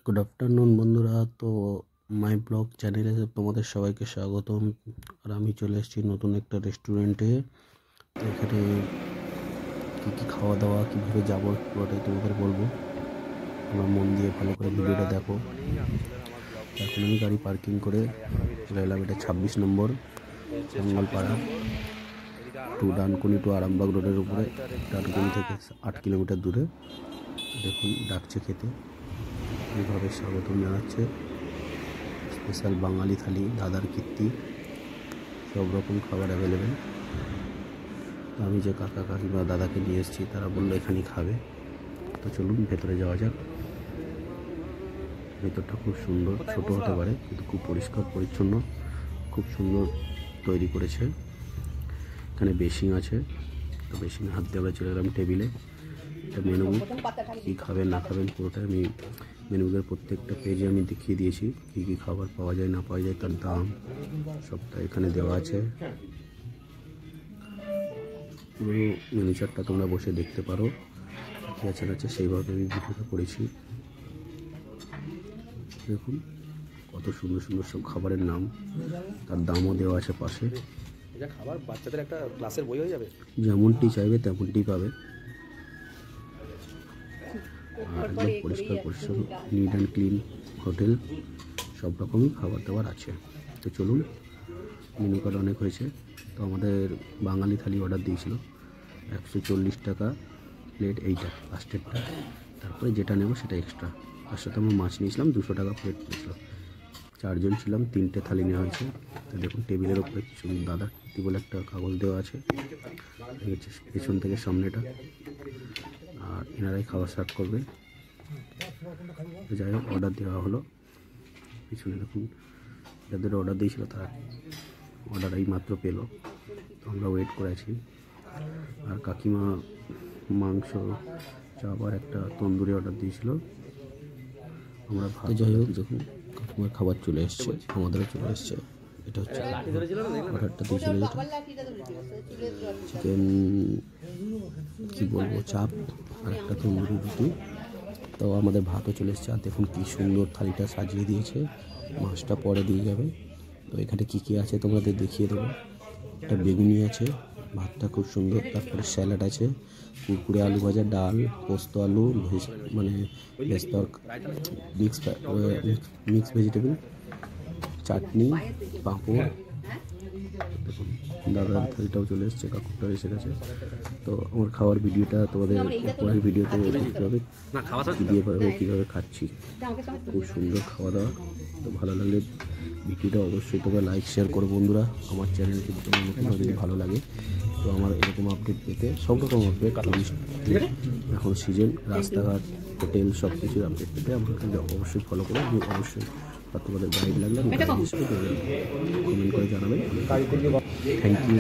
Good afternoon বন্ধুরা। তো my blog চ্যানেলে তোমাদের সবাইকে স্বাগতম। আর আমি চলে এসেছি নতুন একটা রেস্টুরেন্টে। তো এখানে কী কী খাওয়া দাওয়া কীভাবে যাবো পুরোটাই তোমাদের বলবো। তোমরা মন দিয়ে ভালো করে ভিডিওটা দেখো। এখন আমি গাড়ি পার্কিং করে চলে এলাম এটা 26 নম্বর মঙ্গলপাড়া ডানকুনি টু আরামবাগ রোডের উপরে। ডানকুনি থেকে 8 কিলোমিটার দূরে। দেখুন ডাকছে খেতে, এইভাবে স্বাগতম জানাচ্ছে। স্পেশাল বাঙালি থালি, দাদার কীর্তি, সব রকম খাবার অ্যাভেলেবেল। আমি যে কাকা কাকিমা দাদাকে নিয়ে এসেছি তারা বললো এখানেই খাবে। তো চলুন ভেতরে যাওয়া যাক। ভেতরটা খুব সুন্দর, ছোট হতে পারে কিন্তু খুব পরিষ্কার পরিচ্ছন্ন, খুব সুন্দর তৈরি করেছে। এখানে বেসিং আছে, তো বেসিংয়ে হাত দিয়ে আমরা চলে গেলাম টেবিলে। এটা মেনু বুক, কী খাবেন না খাবেন পুরোটাই আমি মেনু বুকের প্রত্যেকটা পেজে আমি দেখিয়ে দিয়েছি। কী কী খাবার পাওয়া যায় না পাওয়া যায়, তার দাম সবটা এখানে দেওয়া আছে। পুরো মেনু চার্টটা তোমরা বসে দেখতে পারো, কী আছে না আছে সেইভাবে আমি ভিডিওটা করেছি। দেখুন কত সুন্দর সুন্দর সব খাবারের নাম, তার দামও দেওয়া আছে পাশে। খাবার বাচ্চাদের একটা ক্লাসের বই হয়ে যাবে, যেমনটি চাইবে তেমনটি পাবে। আর একদম পরিষ্কার পরিচ্ছন্ন, নিট অ্যান্ড ক্লিন হোটেল, সব রকমই খাবার দাবার আছে। তো চলুন, মেনু কার্ড অনেক হয়েছে। তো আমাদের বাঙালি থালি অর্ডার দিয়েছিল 140 টাকা প্লেট, এইটা লাস্টেরটা। তারপরে যেটা নেব সেটা এক্সট্রা। তার সাথে আমরা মাছ নিয়েছিলাম 200 টাকা প্লেট নিয়েছিল। 4 জন ছিলাম, 3টে থালি নেওয়া হয়েছে। তো দেখুন টেবিলের ওপরে কিছু দাদা কী বলে একটা কাগজ দেওয়া আছে, পেছন থেকে সামনেটা। আর এনারাই খাবার সার্ভ করবে। যাই হোক, অর্ডার দেওয়া হলো। পিছনে দেখুন যাদের অর্ডার দিয়েছিল তারা অর্ডার এই মাত্র পেলো, তো আমরা ওয়েট করে আছি। আর কাকিমা মাংস চাপ আর একটা তন্দুরি অর্ডার দিয়েছিল। আমরা ভাত, যাই হোক দেখুন কাকিমার খাবার চলে এসছে, আমাদেরও চলে এসছে। এটা হচ্ছে অর্ডারটা দিয়েছিল, যেটা চিকেন কী বলবো চাপ আর একটা তন্দুরি রুটি। তো আমাদের ভাতও চলে এসছে। আর দেখুন কী সুন্দর থালিটা সাজিয়ে দিয়েছে, মাছটা পরে দিয়ে যাবে। তো এখানে কী কী আছে তোমাদের দেখিয়ে দেবো। একটা বেগুনি আছে, ভাতটা খুব সুন্দর। তারপরে স্যালাড আছে, কুরকুরে আলু ভাজা, ডাল, পোস্ত আলু, ভেজ মানে ভেজ মিক্স ভেজিটেবল, চাটনি, পাঁপড়। দেখুন দাদার থালিটাও চলে এসছে, কাকুরটা এসে গেছে। তো আমার খাওয়ার ভিডিওটা তোমাদের পরের ভিডিওতে দেখতে হবে, কী দিয়ে পারবে কীভাবে খাচ্ছি। খুব সুন্দর খাওয়া দাওয়া। তো ভালো লাগলে ভিডিওটা অবশ্যই তোমরা লাইক শেয়ার করো বন্ধুরা। আমার চ্যানেল কিন্তু তোমার নতুন যদি ভালো লাগে, তো আমার এরকম আপডেট পেতে সব রকম আপডেট, এখন সিজন, রাস্তাঘাট, হোটেল সব কিছুর আপডেট পেতে আমাকে অবশ্যই ফলো করো। আমি অবশ্যই আর তোমাদের গাইড লাগলে আমি গাইড হিসেবে কমেন্ট করে জানাবেন। Thank you.